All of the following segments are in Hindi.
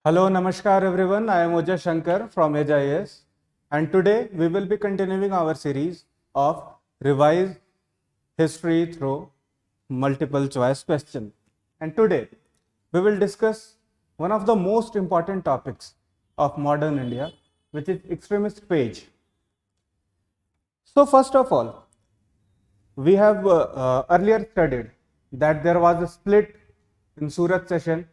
Hello, Namaskar everyone. I am Oja Shankar from Edge IAS, and today we will be continuing our series of revised history through multiple choice question. And today we will discuss one of the most important topics of modern India, which is extremist page. So first of all, we have earlier studied that there was a split in Surat session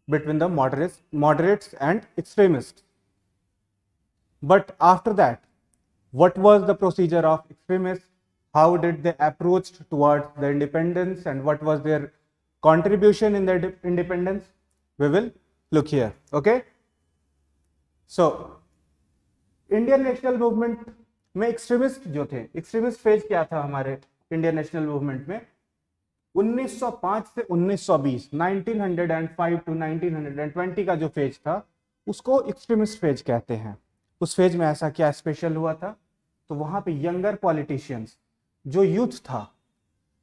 between the moderates and extremists. But after that, what was the procedure of extremists? How did they approach towards the independence and what was their contribution in the independence? We will look here. Okay. So, Indian national movement में एक्सट्रीमिस्ट जो थे, एक्सट्रीमिस्ट फेज क्या था हमारे इंडियन नेशनल मूवमेंट में 1905 से 1920, 1905 टू 1920 का जो फेज था उसको एक्सट्रीमिस्ट फेज कहते हैं। उस फेज में ऐसा क्या स्पेशल हुआ था? तो वहां पे यंगर पॉलिटिशियंस, जो यूथ था,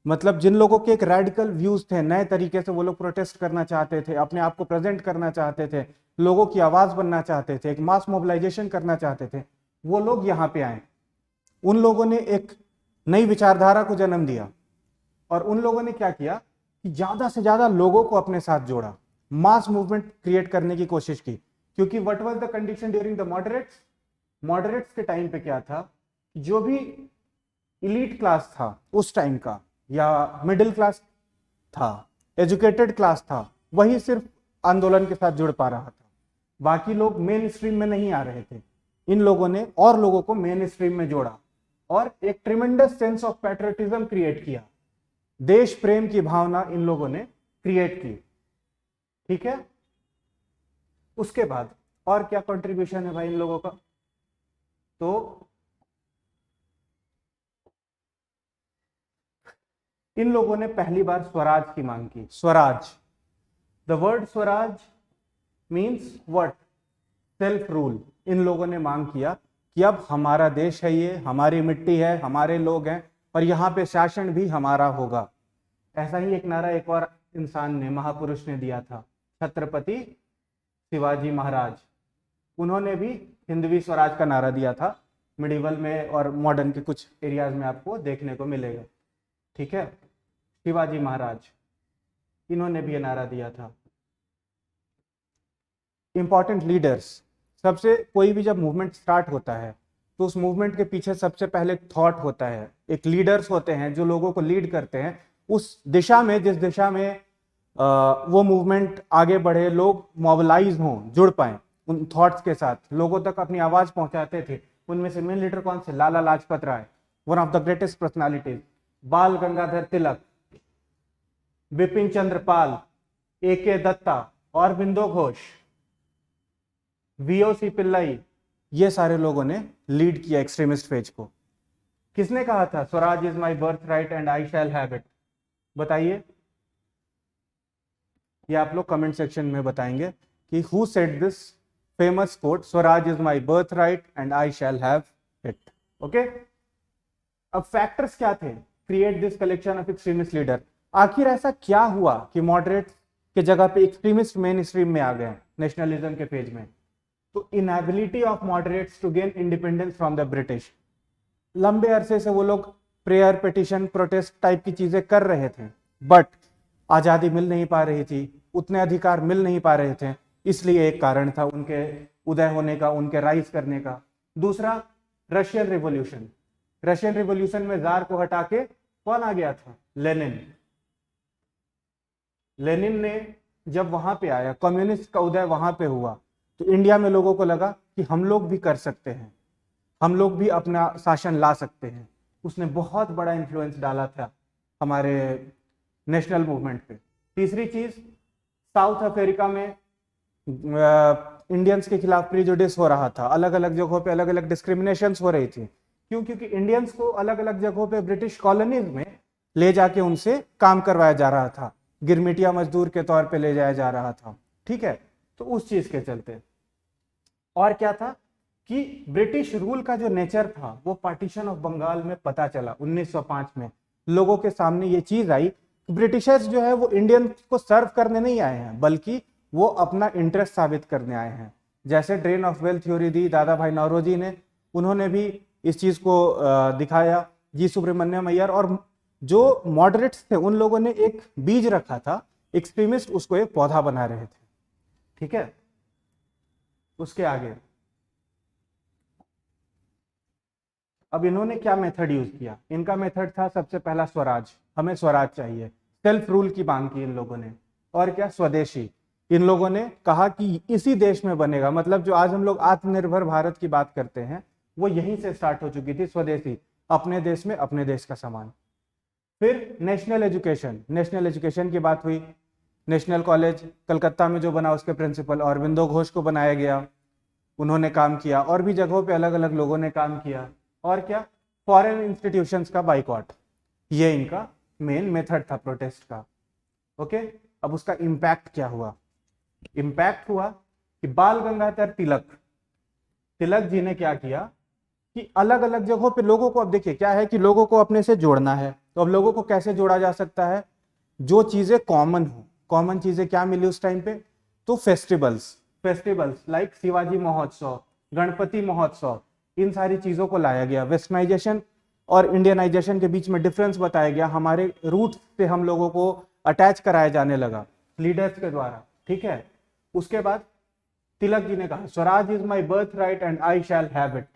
मतलब जिन लोगों के एक रेडिकल व्यूज थे, नए तरीके से वो लोग प्रोटेस्ट करना चाहते थे, अपने आप को प्रेजेंट करना चाहते थे, लोगों की आवाज बनना चाहते थे, एक मास मोबिलाइजेशन करना चाहते थे, वो लोग यहाँ पे आए। उन लोगों ने एक नई विचारधारा को जन्म दिया और उन लोगों ने क्या किया कि ज्यादा से ज्यादा लोगों को अपने साथ जोड़ा, मास मूवमेंट क्रिएट करने की कोशिश की। क्योंकि what was the condition during the moderates के टाइम पे क्या था, जो भी इलीट क्लास था उस टाइम का या मिडिल क्लास था, एजुकेटेड क्लास था, वही सिर्फ आंदोलन के साथ जुड़ पा रहा था, बाकी लोग मेन स्ट्रीम में नहीं आ रहे थे। इन लोगों ने और लोगों को मेन स्ट्रीम में जोड़ा और एक tremendous sense of patriotism create किया, देश प्रेम की भावना इन लोगों ने क्रिएट की। ठीक है, उसके बाद और क्या कंट्रीब्यूशन है भाई इन लोगों का? तो इन लोगों ने पहली बार स्वराज की मांग की। Swaraj, the word Swaraj means what? Self rule. इन लोगों ने मांग किया कि अब हमारा देश है, ये हमारी मिट्टी है, हमारे लोग हैं और यहाँ पे शासन भी हमारा होगा। ऐसा ही एक नारा एक और इंसान ने, महापुरुष ने दिया था, छत्रपति शिवाजी महाराज। उन्होंने भी हिंदवी स्वराज का नारा दिया था। मिडिवल में और मॉडर्न के कुछ एरियाज में आपको देखने को मिलेगा। ठीक है, शिवाजी महाराज, इन्होंने भी ये नारा दिया था। इंपॉर्टेंट लीडर्स, सबसे कोई भी जब मूवमेंट स्टार्ट होता है तो उस मूवमेंट के पीछे सबसे पहले थॉट होता है, एक लीडर्स होते हैं जो लोगों को लीड करते हैं उस दिशा में, जिस दिशा में वो मूवमेंट आगे बढ़े, लोग मोबिलाइज हों, जुड़ पाए उन थॉट्स के साथ, लोगों तक अपनी आवाज पहुंचाते थे। उनमें से मेन लीडर कौन से? Lala Lajpat Rai, one of the greatest personalities, Bal Gangadhar Tilak, Bipin Chandra Pal, AK Dutta, Aurobindo Ghosh, VOC Pillai, ये सारे लोगों ने लीड किया एक्सट्रीमिस्ट फेज को। किसने कहा था Swaraj is my birth right and I shall have it? बताइए, ये आप लोग कमेंट सेक्शन में बताएंगे कि who said this famous quote, Swaraj is my birth right and I shall have it. Okay, अब फैक्टर्स क्या थे create this collection of extremist leader? आखिर ऐसा क्या हुआ कि मॉडरेट के जगह पे एक्सट्रीमिस्ट मेन स्ट्रीम में आ गए नेशनलिज्म के पेज में? तो inability of moderates to gain independence from the British. लंबे अरसे से वो लोग प्रेयर, पिटिशन, प्रोटेस्ट टाइप की चीजें कर रहे थे, बट आजादी मिल नहीं पा रही थी, उतने अधिकार मिल नहीं पा रहे थे। इसलिए एक कारण था उनके उदय होने का, उनके राइज करने का। दूसरा, रशियन रिवॉल्यूशन। रशियन रिवॉल्यूशन में जार को हटा के कौन आ गया था? लेनिन। लेनिन ने जब वहां पे आया, कम्युनिस्ट का उदय वहां पे हुआ, तो इंडिया में लोगों को लगा कि हम लोग भी कर सकते हैं, हम लोग भी अपना शासन ला सकते हैं। उसने बहुत बड़ा इन्फ्लुएंस डाला था हमारे नेशनल मूवमेंट पे। तीसरी चीज, साउथ अफ्रीका में इंडियंस के खिलाफ प्रीजुडिस हो रहा था, अलग अलग जगहों पे अलग अलग डिस्क्रिमिनेशंस हो रही थी। क्यों? क्योंकि इंडियंस को अलग अलग जगहों पे ब्रिटिश कॉलोनीज में ले जाके उनसे काम करवाया जा रहा था, गिरमिटिया मजदूर के तौर पे ले जाया जा रहा था। ठीक है, तो उस चीज के चलते। और क्या था कि ब्रिटिश रूल का जो नेचर था वो पार्टीशन ऑफ बंगाल में पता चला 1905 में। लोगों के सामने ये चीज आई, ब्रिटिशर्स जो है वो इंडियन को सर्व करने नहीं आए हैं, बल्कि वो अपना इंटरेस्ट साबित करने आए हैं। जैसे ड्रेन ऑफ वेल्थ थ्योरी दी दादा भाई नौरोजी ने, उन्होंने भी इस चीज को दिखाया। जी सुब्रमण्यम अय्यर और जो मॉडरेट्स थे उन लोगों ने एक बीज रखा था, एक्सट्रीमिस्ट उसको एक पौधा बना रहे थे। ठीक है, उसके आगे अब इन्होंने क्या मेथड यूज किया? इनका मेथड था सबसे पहला स्वराज, हमें स्वराज चाहिए, सेल्फ रूल की मांग की इन लोगों ने। और क्या? स्वदेशी। इन लोगों ने कहा कि इसी देश में बनेगा, मतलब जो आज हम लोग आत्मनिर्भर भारत की बात करते हैं वो यहीं से स्टार्ट हो चुकी थी, स्वदेशी, अपने देश में अपने देश का सामान। फिर नेशनल एजुकेशन, नेशनल एजुकेशन की बात हुई। नेशनल कॉलेज कलकत्ता में जो बना उसके प्रिंसिपल अरविंदो घोष को बनाया गया, उन्होंने काम किया। और भी जगहों पे अलग अलग लोगों ने काम किया। और क्या? फॉरेन इंस्टीट्यूशंस का बाइकॉट, ये इनका मेन मेथड था प्रोटेस्ट का। ओके, अब उसका इम्पैक्ट क्या हुआ? इम्पैक्ट हुआ कि बाल गंगाधर तिलक जी ने क्या किया कि अलग अलग जगहों पे लोगों को, अब देखिए क्या है कि लोगों को अपने से जोड़ना है, तो अब लोगों को कैसे जोड़ा जा सकता है? जो चीजें कॉमन हो। कॉमन चीजें क्या मिली उस टाइम पे? तो फेस्टिवल्स लाइक शिवाजी महोत्सव, गणपति महोत्सव, इन सारी चीजों को लाया गया। वेस्टर्नाइजेशन और इंडियनाइजेशन के बीच में डिफरेंस बताया गया, हमारे रूट से हम लोगों को अटैच कराया जाने लगा लीडर्स के द्वारा। ठीक है, उसके बाद तिलक जी ने कहा Swaraj is my birth right and I shall have it.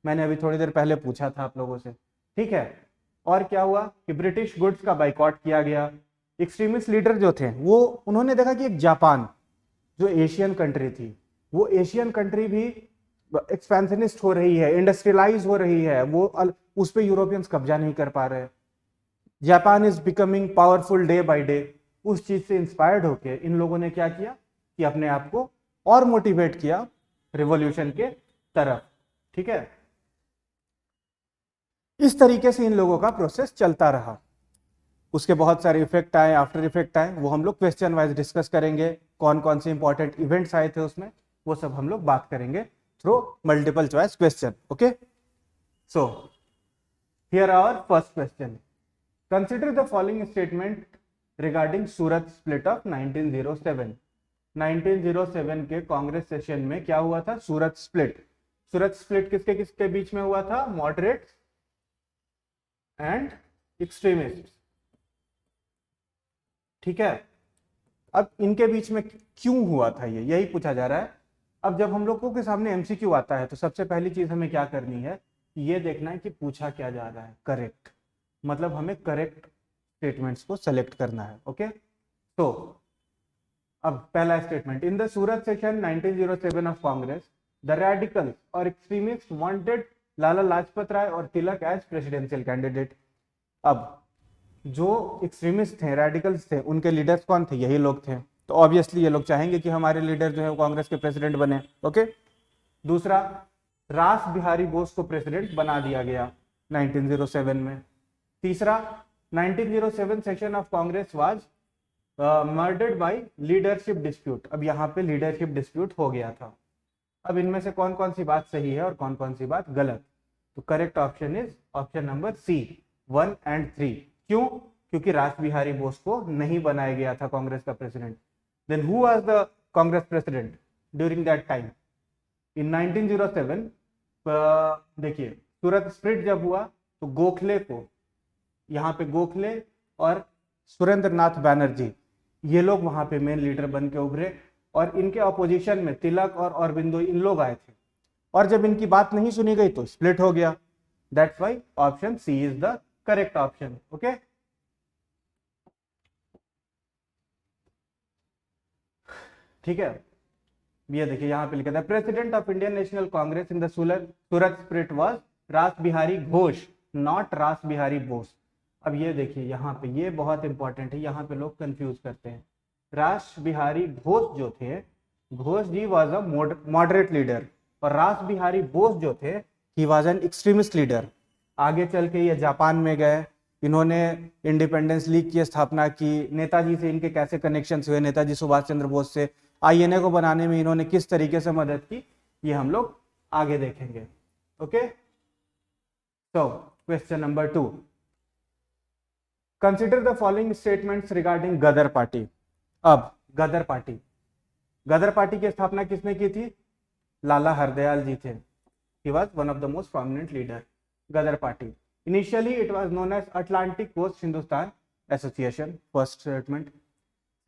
मैंने अभी थोड़ी देर पहले पूछा था आप लोगों से। ठीक है, और क्या हुआ कि ब्रिटिश गुड्स का बाइकॉट किया गया। एक्सट्रीमिस्ट लीडर जो थे वो, उन्होंने देखा कि एक जापान जो एशियन कंट्री थी, वो एशियन कंट्री भी एक्सपेंशनिस्ट हो रही है, इंडस्ट्रियलाइज हो रही है, वो उस पर यूरोपियंस कब्जा नहीं कर पा रहे। Japan is becoming powerful day by day. उस चीज से इंस्पायर्ड होके इन लोगों ने क्या किया कि अपने आप को और मोटिवेट किया रिवॉल्यूशन के तरफ। ठीक है, इस तरीके से इन लोगों का प्रोसेस चलता रहा। उसके बहुत सारे इफेक्ट आए, आफ्टर इफेक्ट आए, वो हम लोग क्वेश्चन वाइज डिस्कस करेंगे। कौन कौन से इंपॉर्टेंट इवेंट्स आए थे उसमें, वो सब हम लोग बात करेंगे through multiple choice question. Okay, so here our first question, consider the following statement regarding Surat split of 1907। 1907 के कांग्रेस सेशन में क्या हुआ था? सूरत स्प्लिट। सूरत स्प्लिट किसके किसके बीच में हुआ था? Moderates and extremist. ठीक है, अब इनके बीच में क्यों हुआ था यही पूछा जा रहा है। अब जब हम लोगों के सामने एमसीक्यू आता है तो सबसे पहली चीज हमें क्या करनी है, ये देखना है कि पूछा क्या जा रहा है। करेक्ट, मतलब हमें करेक्ट स्टेटमेंट्स को सेलेक्ट करना है। ओके, तो अब पहला statement, in the Surat session 1907 of Congress the radicals और एक्सट्रीमिस्ट वांटेड लाला लाजपत राय और तिलक एज प्रेसिडेंशियल कैंडिडेट। अब जो एक्सट्रीमिस्ट थे, रेडिकल्स थे, उनके लीडर्स कौन थे? यही लोग थे। तो ऑब्वियसली ये लोग चाहेंगे कि हमारे लीडर जो है वो कांग्रेस के प्रेसिडेंट बने। ओके, दूसरा, रास बिहारी बोस को प्रेसिडेंट बना दिया गया 1907 में। तीसरा, 1907 session of Congress was murdered by leadership dispute. अब यहाँ पे लीडरशिप डिस्प्यूट हो गया था। अब इनमें से कौन कौन सी बात सही है और कौन कौन सी बात गलत? तो correct option is option number C, 1 and 3। क्यों? क्योंकि रास बिहारी बोस को नहीं बनाया गया था कांग्रेस का president. Then who was the Congress president during that time? In 1907 देखिए सूरत स्प्लिट जब हुआ तो गोखले को, यहाँ पे गोखले और सुरेंद्र नाथ बैनर्जी, ये लोग वहां पे मेन लीडर बन के उभरे। और इनके अपोजिशन में तिलक और अरविंदो, इन लोग आए थे। और जब इनकी बात नहीं सुनी गई तो स्प्लिट हो गया। That's why option C is the correct option. Okay, ठीक है, ये देखिए यहाँ पे लिखा था president of Indian National Congress in the Surat split was Ras Bihari Ghosh, not रास बिहारी बोस। अब ये देखिए यहाँ पे, ये बहुत इंपॉर्टेंट है, यहाँ पे लोग कंफ्यूज करते हैं। रास बिहारी घोष जो थे, घोष जी वाज अ मॉडरेट लीडर, और रास बिहारी बोस जो थे, he was an extremist leader. आगे चल के ये जापान में गए, इन्होंने इंडिपेंडेंस लीग की स्थापना की। नेताजी से इनके कैसे कनेक्शंस हुए, नेताजी सुभाष चंद्र बोस से। आईएनए को बनाने में इन्होंने किस तरीके से मदद की, ये हम लोग आगे देखेंगे। ओके, तो question number 2, consider the following statements regarding Ghadar party. अब गदर पार्टी, गदर पार्टी की स्थापना किसने की थी? लाला हरदयाल जी थे. He was one of the most prominent leader. Gadar Party. Initially, it was known as Atlantic Coast Hindustan Association. First statement.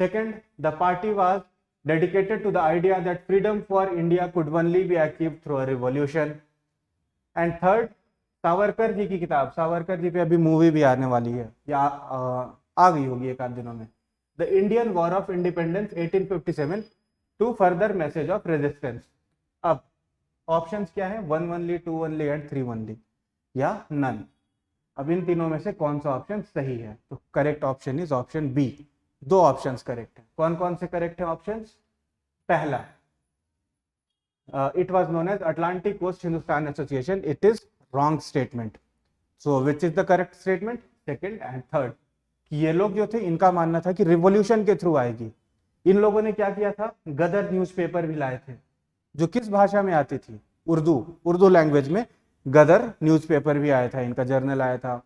Second, the party was dedicated to the idea that freedom for India could only be achieved through a revolution. And third, Savarkar ji की किताब, सावरकर जी पे अभी मूवी भी आने वाली है या आ गई होगी एक आध दिनों में, the Indian war of independence 1857 to further message of resistance. अब ऑप्शंस क्या है? 1 ओनली, 2 ओनली एंड 3 ओनली या नन. अब इन तीनों में से कौन सा ऑप्शन सही है? तो correct option is option B. दो ऑप्शंस करेक्ट है. कौन कौन से करेक्ट है ऑप्शंस? पहला, it was known as Atlantic coast Hindustan association. It is wrong statement. So which is the correct statement? Second and third. ये लोग जो थे इनका मानना था कि रिवॉल्यूशन के थ्रू आएगी. इन लोगों ने क्या किया था? गदर न्यूज़पेपर भी लाए थे जो किस भाषा में आती थी? उर्दू लैंग्वेज में गदर न्यूज़पेपर भी आया था, इनका जर्नल आया था.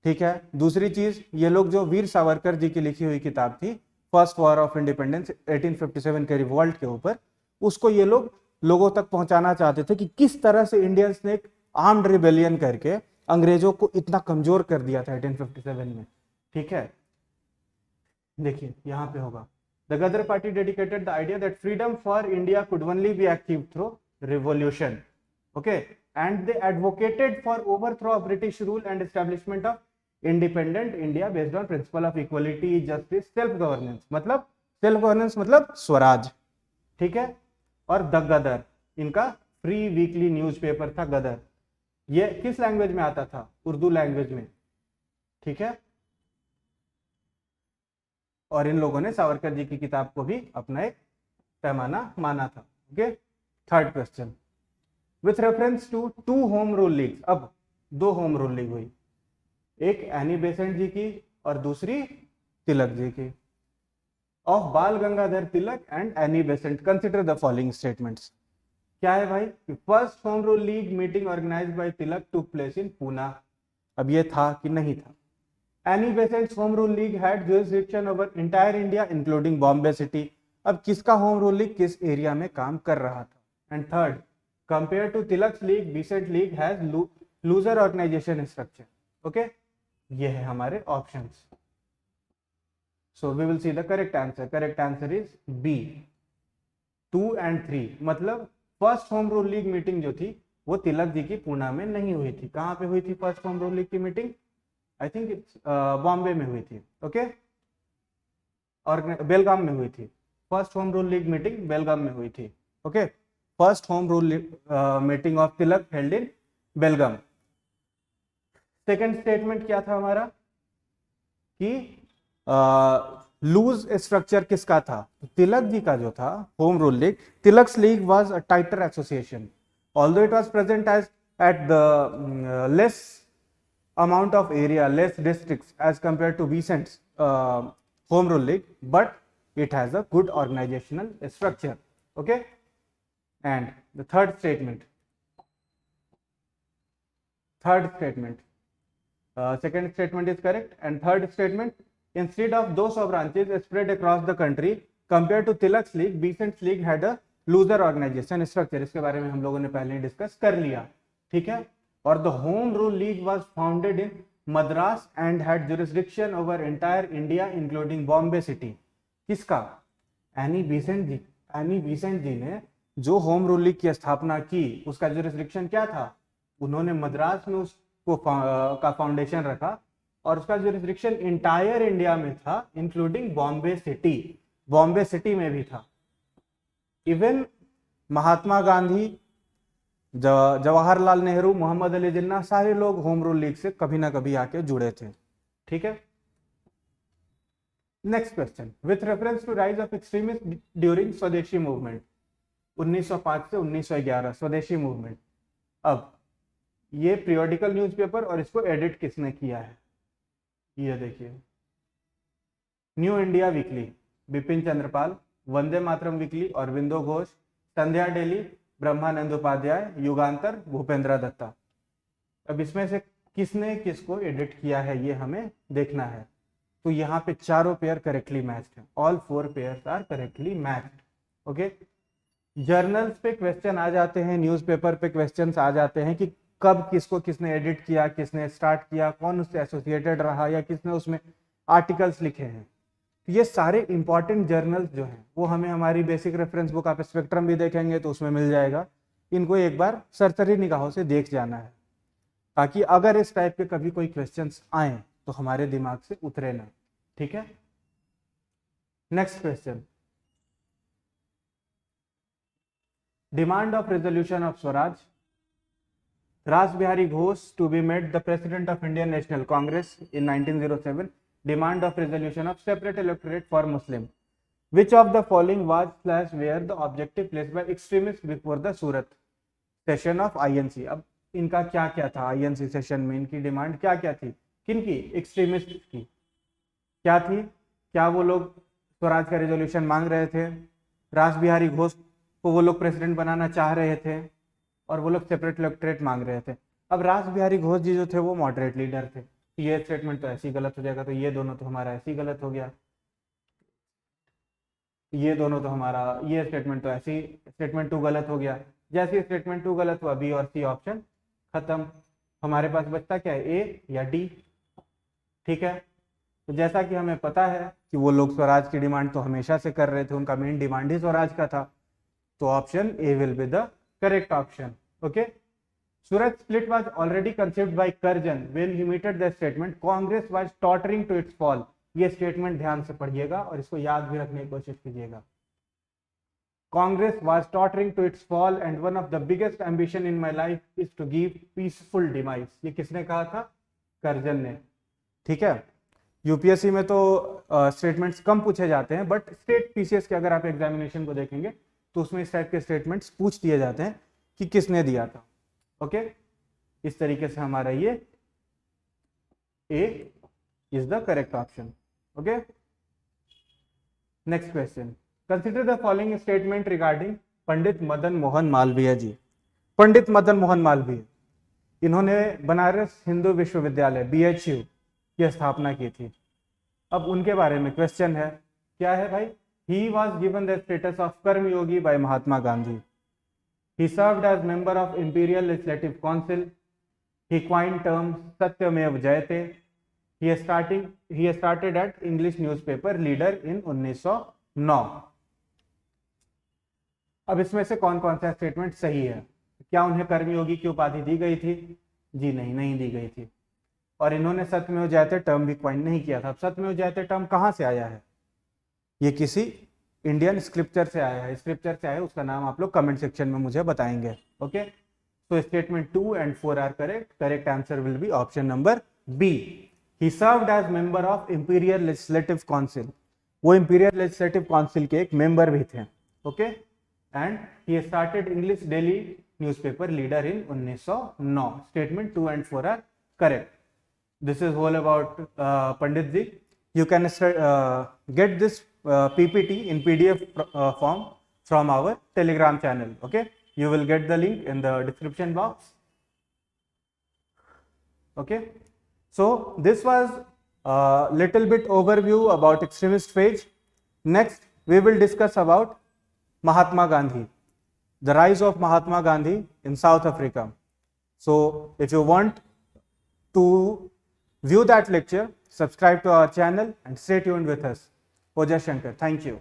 ठीक है. दूसरी चीज, ये लोग जो वीर सावरकर जी की लिखी हुई किताब थी फर्स्ट वॉर ऑफ इंडिपेंडेंस 1857 के रिवॉल्ट के ऊपर, उसको ये लोग लोगों तक पहुंचाना चाहते थे कि किस तरह से इंडियंस ने एक आर्म्ड रिबेलियन करके अंग्रेजों को इतना कमजोर कर दिया था 1857 में. ठीक है. देखिए यहां पे होगा, The Ghadar party dedicated the idea that freedom for India could only be achieved through revolution. Okay, and they advocated for overthrow of British rule and establishment of independent India based on principle of equality, justice, self-governance. मतलब self-governance मतलब स्वराज. ठीक है. और द गदर, इनका फ्री वीकली न्यूज़पेपर था गदर. ये किस लैंग्वेज में आता था? उर्दू लैंग्वेज में. ठीक है. और इन लोगों ने सावरकर जी की किताब को भी अपना एक पैमाना माना था. Okay. Third question, with reference to 2 home rule league. अब 2 होम रूल लीग हुई, एक एनी बेसेंट जी की और दूसरी तिलक जी की. Of Bal Gangadhar Tilak and Annie Besant consider the following statements. क्या है भाई? First home rule league meeting organized by Tilak took place in Poona. अब ये था कि नहीं था? Annie Besant's Home Rule League had jurisdiction over entire India, including Bombay City. अब किसका होम रूल लीग किस एरिया में काम कर रहा था? And third, compare to Tilak's league, Besant league has looser organisation structure. Okay, ये है हमारे options. So we will see the correct answer. Correct answer is B, 2 and 3. मतलब first home rule league meeting जो थी वो तिलक जी की पूना में नहीं हुई थी. कहां पे हुई थी फर्स्ट होम रूल लीग की meeting? I think it's Bombay में हुई थी. ओके. और बेलगाम में हुई थी. First home rule league meeting Belgaum में हुई थी. Okay. First home rule meeting of Tilak held in Belgaum. Second statement क्या था हमारा? कि लूज स्ट्रक्चर किसका था? तिलक जी का जो था home rule league, Tilak's league was a tighter association. Although it was present as at the less amount of area, less districts as compared to Besant's home rule league, but it has a good organizational structure. Okay. And the third statement, second statement is correct, and third statement, instead of those of branches spread across the country compared to Tilak's league, Besant's league had a looser organization structure. इसके बारे में हम लोगों ने पहले डिस्कस कर लिया. ठीक है. और the home rule league was founded in Madras and had jurisdiction over entire India including Bombay city. किसका? एनी बेसेंट जी. एनी बेसेंट जी ने जो होम रूल लीग की स्थापना की उसका जुरिस्डिक्शन क्या था? उन्होंने मद्रास में उसको का फाउंडेशन रखा और उसका जुरिस्डिक्शन इंटायर इंडिया में था including Bombay city. Bombay city में भी था. इवन महात्मा गांधी, जवाहरलाल नेहरू, मोहम्मद अली जिन्ना, सारे लोग होम रूल लीग से कभी ना कभी आके जुड़े थे. ठीक है. Next question, with reference to rise of extremist during Swadeshi movement 1905 से 1911, स्वदेशी मूवमेंट. अब ये पीरियोडिकल न्यूज़पेपर और इसको एडिट किसने किया है? ये देखिए, New India weekly Bipin Chandrapal, Vande Mataram weekly Aurobindo Ghosh, Sandhya daily Brahmanand Upadhyay, Yugantar Bhupendra Datta. अब इसमें से किसने किसको एडिट किया है ये हमें देखना है. तो यहाँ पे चारों पेयर करेक्टली मैच्ड है. All 4 pairs are correctly matched. Okay. Journals पे क्वेश्चन आ जाते हैं, न्यूज़पेपर पे क्वेश्चंस आ जाते हैं कि कब किसको किसने एडिट किया, किसने स्टार्ट किया, कौन उससे एसोसिएटेड रहा, या किसने उसमें आर्टिकल्स लिखे हैं। तो ये सारे इंपॉर्टेंट जर्नल्स जो हैं वो हमें हमारी बेसिक रेफरेंस बुक, आप स्पेक्ट्रम भी देखेंगे तो उसमें मिल जाएगा। इनको एक बार सरसरी निगाहों से देख जाना है, ताकि अगर इस टाइप के कभी कोई क्वेश्चंस आए तो हमारे दिमाग से उतरे ना। ठीक है, next question, demand of resolution of Swaraj, Ras Bihari Ghosh to be made the president of Indian National Congress in 1907, demand of resolution of separate electorate for Muslim, which of the following was / were the objective placed by extremists before the Surat session of INC। अब इनका क्या क्या था INC सेशन में, इनकी डिमांड क्या क्या थी, किनकी, एक्सट्रीमिस्ट की। क्या थी, क्या वो लोग स्वराज का रेजोल्यूशन मांग रहे थे, रास बिहारी घोष को वो लोग प्रेसिडेंट बनाना चाह रहे थे, और वो लोग सेपरेट इलेक्टोरेट मांग रहे थे। अब रास बिहारी घोष जी जो थे वो मॉडरेट लीडर थे, ये स्टेटमेंट तो ऐसी गलत हो जाएगा, तो ये दोनों तो हमारा ऐसी गलत हो गया, ये दोनों तो हमारा, ये स्टेटमेंट तो ऐसी, स्टेटमेंट 2 गलत हो गया। जैसे स्टेटमेंट 2 गलत हुआ, बी और सी ऑप्शन खत्म। हमारे पास बचता क्या है, ए या डी। ठीक है, तो जैसा कि हमें पता है कि वो लोग स्वराज की डिमांड तो हमेशा से कर रहे थे, उनका मेन डिमांड ही स्वराज का था, तो option A will be the correct option. Okay, Surat split was already conceived by Karjan when he emitted the statement Congress was tottering to its fall। ये स्टेटमेंट ध्यान से पढ़िएगा और इसको याद भी रखने की कोशिश कीजिएगा। Congress was tottering to its fall and one of the biggest ambition in my life is to give peaceful demise। ये किसने कहा था, करजन ने। ठीक है, यूपीएससी में तो स्टेटमेंट्स कम पूछे जाते हैं, बट स्टेट पीसीएस के अगर आप एग्जामिनेशन को देखेंगे तो उसमें इस टाइप के स्टेटमेंट्स पूछ दिए जाते हैं कि किसने दिया था। ओके, इस तरीके से हमारा ये A is the correct option. Okay, next question, consider the following statement regarding Pandit Madan Mohan Malviya ji. Pandit Madan Mohan Malviya, इन्होंने बनारस हिंदू विश्वविद्यालय BHU की स्थापना की थी। अब उनके बारे में क्वेश्चन है, क्या है भाई, he was given the status of Karmayogi by Mahatma Gandhi. He served as member of Imperial Legislative Council. He coined term Satyamev Jayate. He started at English newspaper leader in 1909। अब इसमें से कौन कौन सा स्टेटमेंट सही है? क्या उन्हें कर्मयोगी की उपाधि दी गई थी? जी नहीं, नहीं दी गई थी। और इन्होंने सत्यमेव जयते टर्म भी क्वाइन नहीं किया था। अब सत्यमेव जयते टर्म कहाँ से आया है? ये किसी इंडियन स्क्रिप्चर से आया है। स्क्रिप्चर से आया है, उसका नाम आप लोग कमेंट सेक्शन में मुझे बताएंगे। ओके, तो statement 2 and 4 are correct. Correct answer will be option number B. He served as member of imperial legislative council. वो इंपीरियल लेजिस्लेटिव काउंसिल के एक मेंबर भी थे। Okay, and he started English daily newspaper leader in 1909। Statement 2 and 4 are correct. This is all about Pandit ji. You can get this PPT in PDF form from our Telegram channel. Okay, you will get the link in the description box. Okay, so this was a little bit overview about extremist phase. Next, we will discuss about Mahatma Gandhi, the rise of Mahatma Gandhi in South Africa. So, if you want to view that lecture, subscribe to our channel and stay tuned with us. Oja Shankar, thank you.